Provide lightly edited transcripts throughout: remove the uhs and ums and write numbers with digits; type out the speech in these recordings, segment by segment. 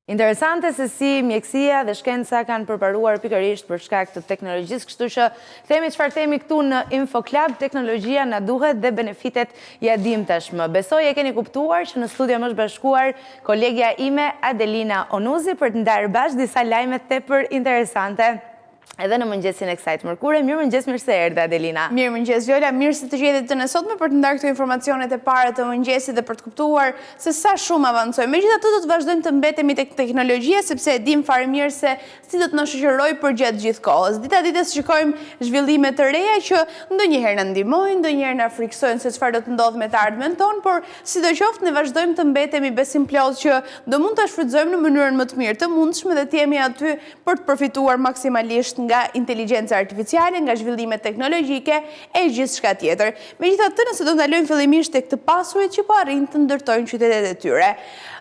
Interesante se si mjekësia dhe shkenca kanë përparuar pikërisht për shkak të teknologjisë, kështu që themi çfarë themi këtu në InfoClub, teknologjia na duhet dhe benefitet ja dim tashmë. Besoj e keni kuptuar që në studio më është bashkuar kolegja ime Adelina Onuzi për të ndarë bashkë disa lajme tepër interesante. Edhe në mëngjesin e kësaj të mërkure. Mirë mëngjes, mirë se erdhe, Adelina. Mirë mëngjes, Gjolla, mirë se të gjetit të nësotme për të ndarë këto informacionet e pare të mëngjesit dhe për të kuptuar se sa shumë avancoj. Megjithatë do të vazhdojmë të mbetemi tek teknologjia, sepse e dim fare mirë se si do të na shoqërojë përgjatë gjithë kohës. Dita ditës shikojmë zhvillime të reja që ndonjëherë na ndihmojnë, ndonjëherë na friksojnë se çfarë do të ndodhë me të ardhmen tonë, por sidoqoftë ne vazhdojmë të mbetemi besim plot që do mund ta shfrytëzojmë në mënyrën më të mirë të mundshme dhe të jemi aty për të përfituar maksimalisht nga inteligjenca artificiale, nga zhvillimet teknologjike e gjithçka tjetër. Megjithatë, nëse do ndalojmë fillimisht tek të pasurit që po arrin të ndërtojnë qytetet e tyre.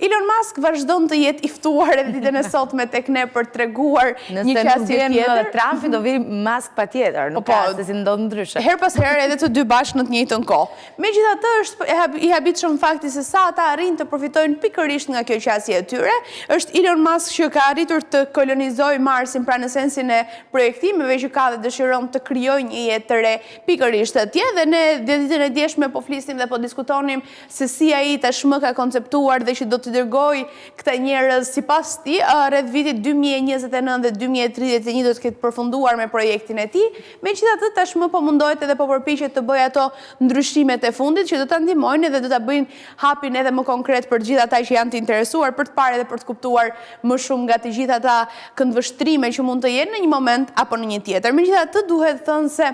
Elon Musk vazhdon të jetë i ftuar edhe ditën e sotme tek ne për të treguar një qasje tjetër. Nëse nuk vjen Trumpi do vi Musk patjetër, nuk ka se si ndodh ndryshe. Her pas here edhe të dy bashkë në të njëjtën kohë. Megjithatë, është i habitshëm fakti se sa ata arrin të përfitojnë pikërisht nga kjo qasje e tyre. Është Elon Musk që ka arritur të kolonizojë Marsin, pra në sensin e projektimeve që ka dhe dëshiron të krijojë një jetë të re pikërisht atje, dhe ne ditën e djeshme po flisnim dhe po diskutonim se si ai tashmë ka konceptuar dhe që do të dërgoj këta njerëz sipas tij rreth vitit 2029 dhe 2031 do të ketë përfunduar me projektin e tij. Megjithatë tashmë po mundohet edhe po përpiqet të bëjë ato ndryshimet e fundit që do ta ndihmojnë edhe do ta bëjnë hapin edhe më konkret për gjithë ata që janë të interesuar për të parë dhe për të kuptuar më shumë nga të gjitha ata këndvështrime që mund të jenë në një moment apo në një tjetër. Megjithatë duhet thënë se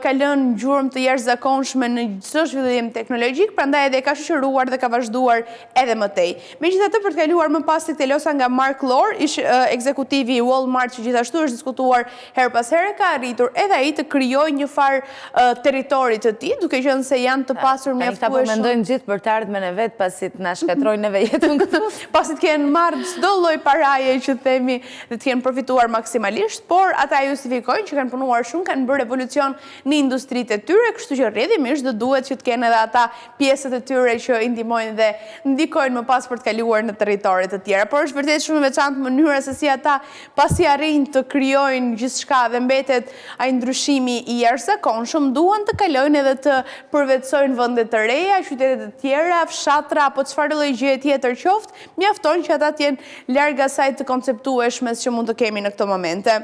ka lënë gjurmë të jashtëzakonshme në çdo zhvillim teknologjik, prandaj edhe ka shoqëruar dhe ka vazhduar edhe më tej. Megjithatë, për të kaluar më pas tek telosa nga Mark Lor, ish ekzekutivi i Walmart, që gjithashtu është diskutuar her pas here, ka arritur edhe ai të krijojë një farë territori të tij, duke qenë se janë të pasur mjaftueshëm. Po mendojnë gjithë për të ardhmen e vet, pasi të na shkatrojnë neve jetën këtu, pasi të kenë marrë çdo lloj paraje që themi dhe të kenë përfituar maksimalisht, por ata justifikojnë që kanë punuar shumë, kanë bërë revolucion në industritë e tyre, kështu që rrjedhimisht do duhet që të kenë edhe ata pjesët e tyre që i ndihmojnë dhe ndikojnë më pas për të kaluar në territoret të tjera. Por është vërtet shumë e veçantë mënyra se si ata pasi arrin të krijojnë gjithçka dhe mbetet ai ndryshimi i jashtëzakonshëm, duan të kalojnë edhe të përvetësojnë vende të reja, qytete të tjera, fshatra apo çfarë lloj gjëje tjetër qoftë, mjafton që ata të jenë larg asaj të konceptueshme që mund të kemi në këto momente.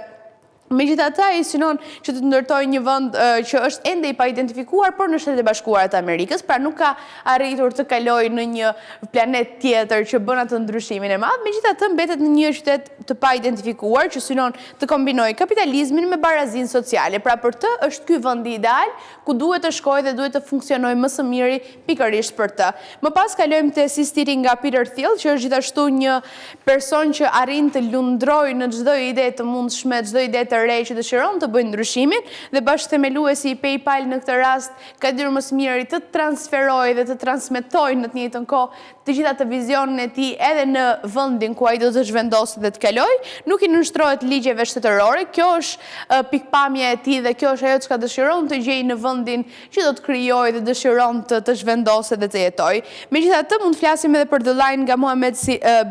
Megjithatë, ai synon që të ndërtojë një vend që është ende i pa identifikuar, por në Shtetet e Bashkuara të Amerikës, pra nuk ka arritur të kalojë në një planet tjetër që bën atë ndryshimin e madh. Megjithatë, mbetet në një qytet të pa identifikuar që synon të kombinojë kapitalizmin me barazinë sociale. Pra për të është ky vendi ideal ku duhet të shkojë dhe duhet të funksionojë më së miri pikërisht për të. Më pas kalojmë te sistiri nga Peter Thiel, që është gjithashtu një person që arrin të lundrojë në çdo ide të mundshme, çdo ide të re që dëshiron të bëjnë ndryshimin, dhe bashkëthemeluesi i PayPal në këtë rast ka dhënë më së miri të transferojë dhe të transmetojë në të njëjtën kohë të gjitha të vizionin e tij edhe në vendin ku ai do të zhvendosë dhe të kalojë, nuk i nënshtrohet ligjeve shtetërore. Kjo është pikpamja e tij dhe kjo është ajo çka dëshiron të gjejë në vendin që do të krijojë dhe dëshiron të zhvendosë dhe të jetojë. Megjithatë, mund të flasim edhe për The Line nga Mohammed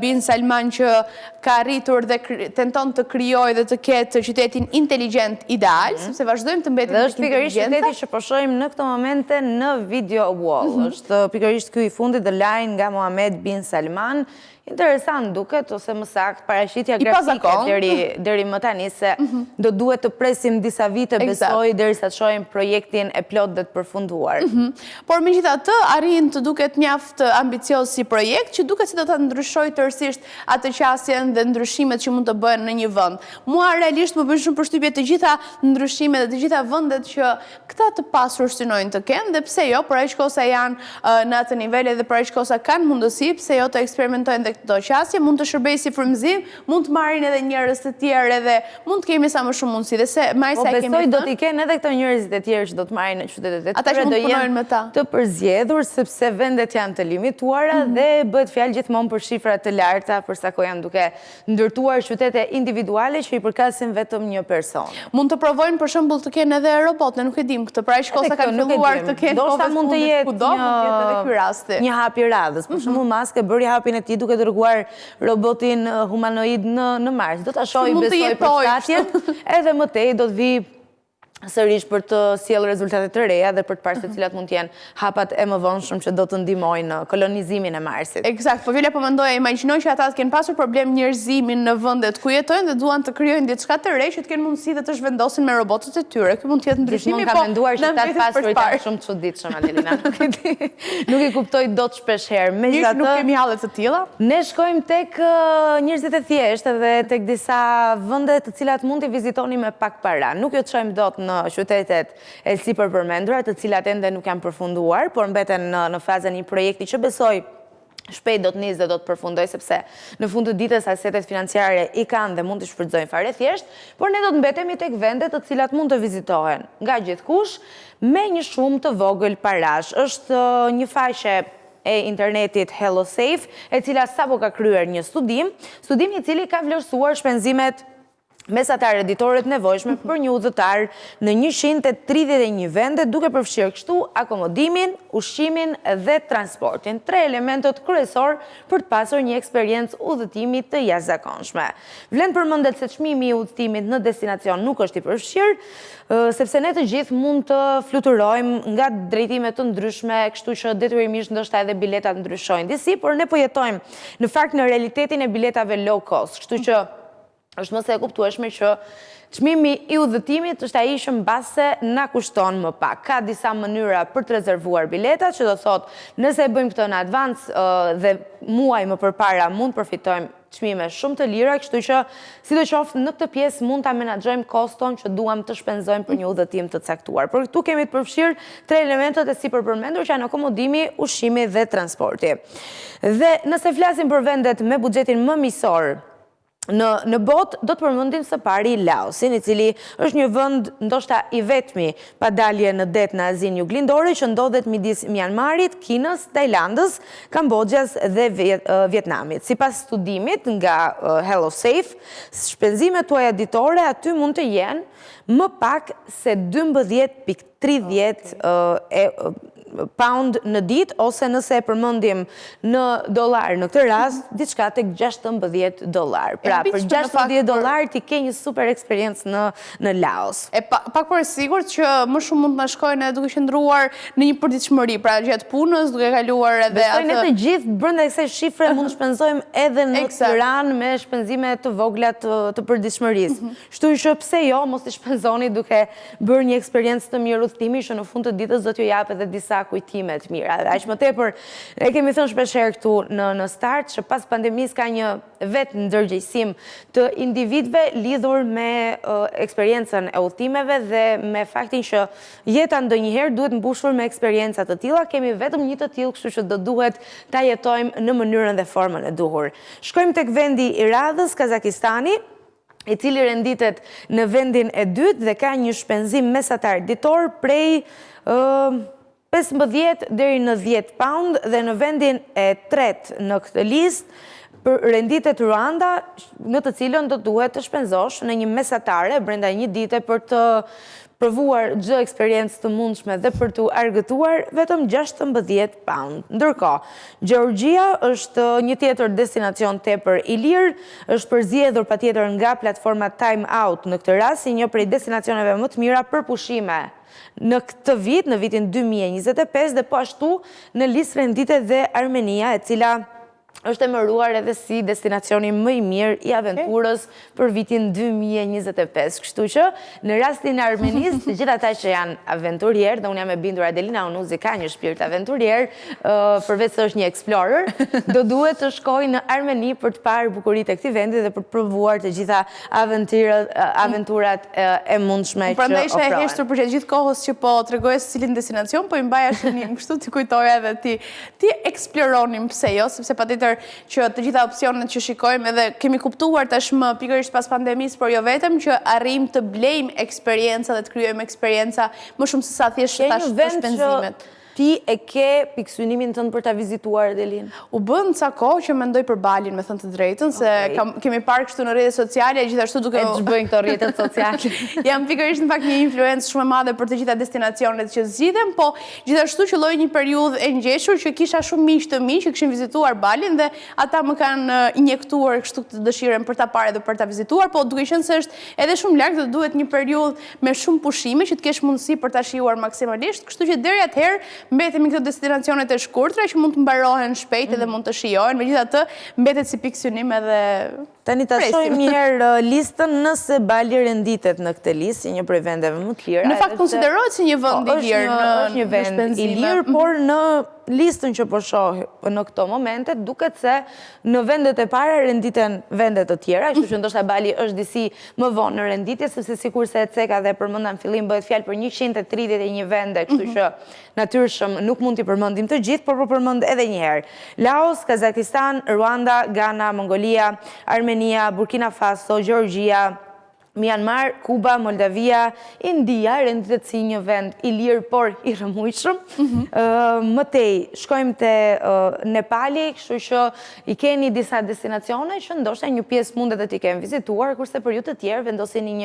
bin Salman, që ka arritur dhe tenton të krijojë dhe të ketë qytetin inteligjent ideal, sepse vazhdojmë të mbetemi tek inteligjenta. Dhe është pikërisht qyteti që po shohim në këto momente në video wall. Është pikërisht ky i fundit, The Line nga Mohammed bin Salman. Interesant duket, ose më saktë paraqitja grafike deri më tani, se do duhet të presim disa vite, besoj, derisa të shohim projektin e plot dhe të përfunduar. Por megjithatë arrin të duket mjaft ambicioz si projekt, që duket si do ta ndryshojë tërësisht atë qasjen dhe ndryshimet që mund të bëhen në një vend. Mua realisht më bën shumë përshtypje të gjitha ndryshimet dhe të gjitha vendet që këta të pasur synojnë të kenë, dhe pse jo, për aq kosa janë në atë nivel dhe për aq kosa kanë mundësi, pse jo të eksperimentojnë këto qasje, mund të shërbejë si frymëzim, mund të marrin edhe njerëz të tjerë edhe mund të kemi sa më shumë mundësi. Dhe se më sa kemi. Besoj do t'i kenë edhe këto njerëzit e tjerë që do të marrin në qytetet e tyre, do jenë të përzgjedhur, sepse vendet janë të limituara dhe bëhet fjalë gjithmonë për shifra të larta, për sa kohë janë duke ndërtuar qytete individuale që i përkasin vetëm një person. Mund të provojnë për shembull të kenë edhe robot, ne nuk e dim këtë, pra shkosa kanë filluar të kenë ndoshta mund të jetë kudo, mund të jetë edhe ky rasti. Një hap i radhës. Për shembull Musk e bëri hapin e tij duke dërguar robotin humanoid në Mars. Do ta shohim besoj përshtatjen, edhe më tej do të vi sërish për të sjellë rezultate të reja dhe për të parë se cilat mund të jenë hapat e mëvonshëm që do të ndihmojnë në kolonizimin e Marsit. Eksakt, po Vila po mendoja, imagjinoj që ata të kenë pasur problem njerëzimin në vendet ku jetojnë dhe duan të krijojnë diçka të re që të kenë mundësi dhe të zhvendosin me robotët e tyre. Ky mund të jetë ndryshimi, po. Ka menduar që ta pasurit janë shumë çuditshëm Adelina. Nuk i kuptoj dot shpesh herë. Megjithatë nuk kemi halle të tilla. Ne shkojmë tek njerëzit e thjeshtë dhe tek disa vende të cilat mund të vizitoni me pak para. Nuk ju çojmë dot në qytetet e sipër përmendura, të cilat ende nuk janë përfunduar, por mbeten në fazën e një projekti që besoj shpejt do të nisë dhe do të përfundoj, sepse në fund të ditës asetet financiare i kanë dhe mund të shfrytëzojnë fare thjesht, por ne do të mbetemi tek vende të cilat mund të vizitohen nga gjithkush me një shumë të vogël parash. Është një faqe e internetit HelloSafe, e cila sapo ka kryer një studim i cili ka vlerësuar shpenzimet mesatare ditore të nevojshme për një udhëtar në 131 vende, duke përfshirë kështu akomodimin, ushqimin dhe transportin. 3 elementët kryesor për të pasur një eksperiencë udhëtimi të jashtëzakonshme. Vlen përmendet se çmimi i udhëtimit në destinacion nuk është i përfshirë, sepse ne të gjithë mund të fluturojmë nga drejtime të ndryshme, kështu që detyrimisht ndoshta edhe biletat ndryshojnë disi, por ne po jetojmë në fakt në realitetin e biletave low cost, kështu që është mos e kuptueshme që çmimi i udhëtimit është ai që mbase na kushton më pak. Ka disa mënyra për të rezervuar biletat, që do thotë nëse e bëjmë këtë në avans dhe muaj më përpara mund përfitojmë çmime shumë të lira, kështu që sidoqoftë në këtë pjesë mund ta menaxhojmë koston që duam të shpenzojmë për një udhëtim të caktuar. Por këtu kemi të përfshirë 3 elementet e sipërpërmendur që janë akomodimi, ushqimi dhe transporti. Dhe nëse flasim për vendet me buxhetin më misor në botë, do të përmendim së pari Laosin, i cili është një vend ndoshta i vetmi pa dalje në det në Azinë Juglindore, që ndodhet midis Myanmarit, Kinës, Tajlandës, Kambodgjës dhe Vietnamit. Sipas studimit nga HelloSafe, shpenzimet tuaja ditore aty mund të jenë më pak se 12.30 pound në ditë, ose nëse e përmendim në dollar në këtë rast, diçka tek $16. Pra, për $16 ti ke një super eksperiencë në Laos. Pak për e sigurt që më shumë mund të na shkojnë edhe duke qëndruar në një përditshmëri, pra gjatë punës, duke kaluar edhe atë. Besoj ne të gjithë brenda kësaj shifre mund të shpenzojmë edhe në Tiranë me shpenzime të vogla të përditshmërisë. Kështu që pse jo, mos i shpenzoni duke bërë një eksperiencë të mirë udhëtimi që në fund të ditës do t'ju jap edhe disa kujtime të mira. Aq më tepër, ne kemi thënë shpesh herë këtu në start që pas pandemisë ka një vetë ndërgjegjësim të individëve lidhur me eksperiencën e udhëtimeve dhe me faktin që jeta ndonjëherë duhet mbushur me eksperienca të tilla. Kemi vetëm një të tillë, kështu që do duhet ta jetojmë në mënyrën dhe formën e duhur. Shkojmë tek vendi i radhës, Kazakistani, i cili renditet në vendin e dytë dhe ka një shpenzim mesatar ditor prej 15 deri në 10 pound, dhe në vendin e tretë në këtë listë renditet Ruanda, në të cilën do duhet të shpenzosh në një mesatare brenda një dite për të provuar çdo eksperiencë të mundshme dhe për të argëtuar vetëm 16 pound. Ndërkohë, Gjeorgjia është një tjetër destinacion tepër i lirë, është përzgjedhur patjetër nga platforma Time Out në këtë rast si një prej destinacioneve më të mira për pushime në këtë vit, në vitin 2025, dhe po ashtu në listë renditet dhe Armenia, e cila është emëruar edhe si destinacioni më i mirë i aventurës për vitin 2025. Kështu që në rastin e Armenisë, të gjithë ata që janë aventurier, dhe unë jam e bindur Adelina Onuzi ka një shpirt aventurier, përveç se është një explorer, do duhet të shkojë në Armeni për të parë bukuritë e këtij vendi dhe për të provuar të gjitha aventurat e mundshme që ofrohen. Prandaj isha e heshtur për gjithë kohës që po tregoje se cilin destinacion, po i mbaja shënim, kështu ti kujtoja edhe ti eksploronim, pse jo, sepse patjetër që të gjitha opsionet që shikojmë edhe kemi kuptuar tashmë pikërisht pas pandemisë, por jo vetëm që arrim të blejmë eksperjenca dhe të krijojmë eksperjenca më shumë se sa thjesht tash të shpenzimet. Ti e ke piksynimin tënd për ta vizituar Adelin? U bën ca kohë që mendoj për Balin, me thënë të drejtën, se kemi parë kështu në rrjetet sociale, gjithashtu duke ç'bëjnë këto rrjetet sociale. Jam pikërisht në fakt një influencë shumë e madhe për të gjitha destinacionet që zgjidhem, po gjithashtu qelloi një periudhë e ngjeshur që kisha shumë miq të mi që kishin vizituar Balin dhe ata më kanë injektuar kështu këtë dëshirën për ta parë dhe për ta vizituar, po duke qenë se është edhe shumë larg dhe duhet një periudhë me shumë pushime që të kesh mundësi për ta shijuar maksimalisht, kështu që deri atëherë mbetemi këto destinacionet e shkurtra që mund të mbarohen shpejt edhe mund të shijohen, megjithatë mbetet si piksynim edhe tani ta shohim një herë listën nëse Bali renditet në këtë listë, një prej vendeve më të lira. Në fakt konsiderohet si një vend i lirë është një vend i lirë, por në listën që po shoh në këto momente duket se në vendet e para renditen vendet të tjera, kështu që ndoshta Bali është disi më vonë në renditje, sepse sikurse e ceka dhe përmenda në fillim bëhet fjalë për 131 vende, kështu që natyrshëm nuk mund t'i përmendim të gjithë, por po përmend edhe një herë. Laos, Kazakistan, Ruanda, Ghana, Mongolia, Armenia, Burkina Faso, Georgia, Myanmar, Kuba, Moldavia, India, renditet si një vend i lirë, por i rëmujshëm. Më tej, shkojmë te Nepali, kështu që i keni disa destinacione që ndoshta një pjesë mundet të t'i kemi vizituar, kurse për ju të tjerë vendosini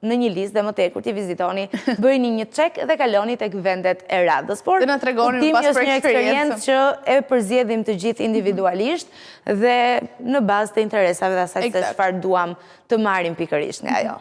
në një listë dhe më tej kur t'i vizitoni, bëjni një check dhe kaloni tek vendet e radhës. Por dhe na tregoni pas për një eksperiencë që e përzjedhim të gjithë individualisht dhe në bazë të interesave dhe asaj se çfarë duam të marrim pikërisht nga ajo.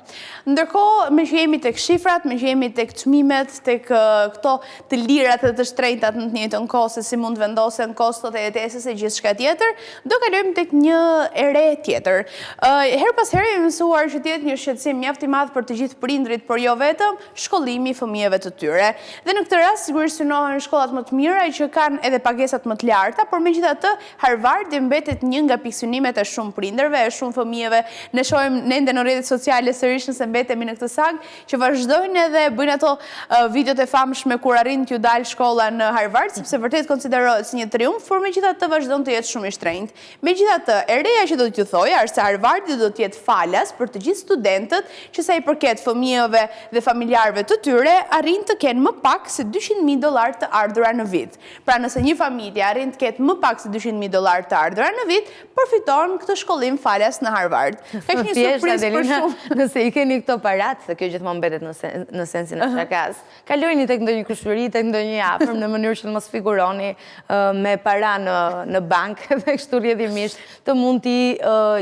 Ndërkohë, me që jemi tek shifrat, me që jemi tek çmimet, tek këto të lirat dhe të shtrenjtat në të njëjtën kohë se si mund vendosen kostot e jetesës e gjithçka tjetër, do kalojmë tek një e re tjetër. Her pas here jemi mësuar që të jetë një shqetësim mjaft i madh për të gjithë prindrit, por jo vetëm shkollimi i fëmijëve të tyre. Dhe në këtë rast sigurisht synohen shkollat më të mira që kanë edhe pagesat më të larta, por megjithatë Harvard mbetet një nga piksynimet e shumë prindërve, e shumë fëmijëve. Ne shohim ende në rrjetet sociale sërish nëse mbetemi në këtë sag, që vazhdojnë edhe bëjnë ato videot e famshme kur arrin t'ju dalë shkolla në Harvard, sepse vërtet konsiderohet si një triumf, por megjithatë vazhdon të jetë shumë i shtrenjtë. Megjithatë, e reja që do t'ju thoja është se Harvardi do të jetë falas për të gjithë studentët që sa i përket fëmijëve dhe familjarëve të tyre arrin të kenë më pak se $200,000 të ardhura në vit. Pra nëse një familje arrin të ketë më pak se $200,000 të ardhura në vit, përfiton këtë shkollim falas në Harvard. Ka një surprizë për shumë. Nëse i keni këto parat, se kjo gjithmonë mbetet në sensin e shakas, kalojini tek ndonjë kushëri, tek ndonjë afërm në mënyrë që të mos figuroni me para në bank dhe kështu rrjedhimisht të mund t'i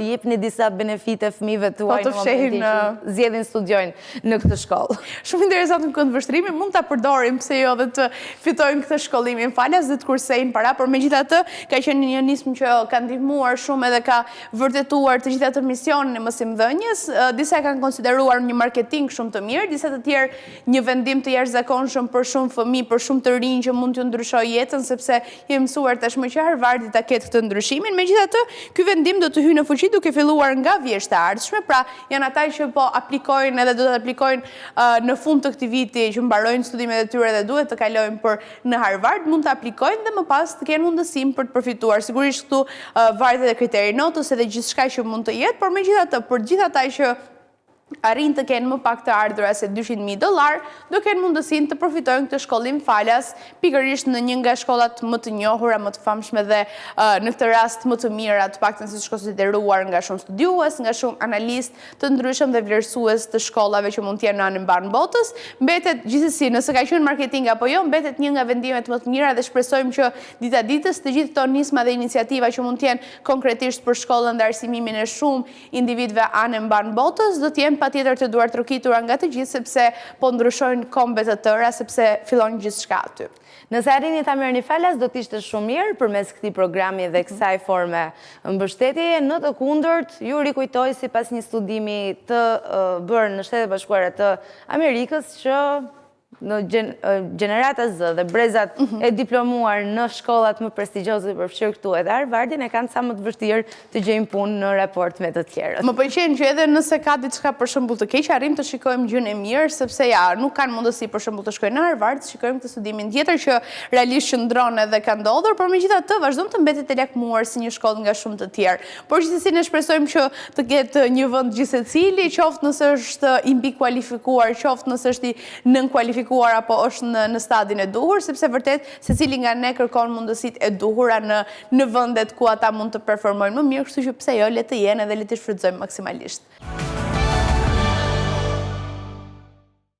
jepni disa benefite fëmijëve tuaj në momentin që zgjedhin studiojnë në këtë shkollë. Shumë interesant në këndvështrimi, mund ta përdorim pse jo dhe të fitojmë këtë shkollimin falas dhe të kursejmë para, por megjithatë ka qenë një nismë që ka ndihmuar shumë edhe ka vërtetuar të gjitha të misionin e mësimdhënies. Disa kanë konsideruar një marketing shumë të mirë, disa të tjerë një vendim të jashtëzakonshëm për shumë fëmijë, për shumë të rinj që mund t'ju ndryshojë jetën, sepse jemi mësuar tashmë që Harvardi ta ketë këtë ndryshimin. Megjithatë, ky vendim do të hyjë në fuqi duke filluar nga vjeshtë e ardhshme, pra janë ata që po aplikojnë edhe do të aplikojnë në fund të këtij viti që mbarojnë studimet e tyre dhe duhet të kalojnë për në Harvard, mund të aplikojnë dhe më pas të kenë mundësinë për të përfituar. Sigurisht këtu varet edhe kriteri notës edhe gjithçka që mund të jetë, por megjithatë për gjithë ata që arrin të kenë më pak të ardhura se $200,000, do kenë mundësinë të përfitojnë këtë shkollim falas, pikërisht në një nga shkollat më të njohura, më të famshme dhe në këtë rast më të mira, të paktën siç konsideruar nga shumë studiues, nga shumë analistë të ndryshëm dhe vlerësues të shkollave që mund të jenë në anën mbar botës. Mbetet gjithsesi, nëse ka qenë marketing apo jo, mbetet një nga vendimet më të mira dhe shpresojmë që dita ditës të gjithë këto nisma dhe iniciativa që mund të jenë konkretisht për shkollën dhe arsimimin e shumë individëve anën mbar botës do të jenë patjetër të duar trokitura nga të gjithë, sepse po ndryshojnë kombe të tëra, sepse fillon gjithçka aty. Nëse arrini ta merrni falas, do t'ishte shumë mirë përmes këtij programi dhe kësaj forme mbështetjeje. Në të kundërt, ju rikujtoj sipas një studimi të bërë në Shtetet Bashkuara të Amerikës që në gjenerata Z dhe brezat e diplomuar në shkollat më prestigjioze dhe përfshirë këtu edhe Harvardin e kanë sa më të vështirë të gjejnë punë në raport me të tjerët. Më pëlqen që edhe nëse ka diçka për shembull të keq, arrim të shikojmë gjën e mirë, sepse ja, nuk kanë mundësi për shembull të shkojnë në Harvard, shikojmë këtë studimin tjetër që realisht qëndron edhe ka ndodhur, por megjithatë vazhdon të mbetet e lakmuar si një shkollë nga shumë të tjerë. Por gjithsesi ne shpresojmë që të ketë një vend gjithsecili, qoftë nëse është i mbi kualifikuar, qoftë nëse është i nën kualifikuar aplikuar apo është në stadin e duhur, sepse vërtet secili nga ne kërkon mundësit e duhura në vendet ku ata mund të performojnë më mirë, kështu që pse jo, le të jenë edhe le të shfrytëzojmë maksimalisht.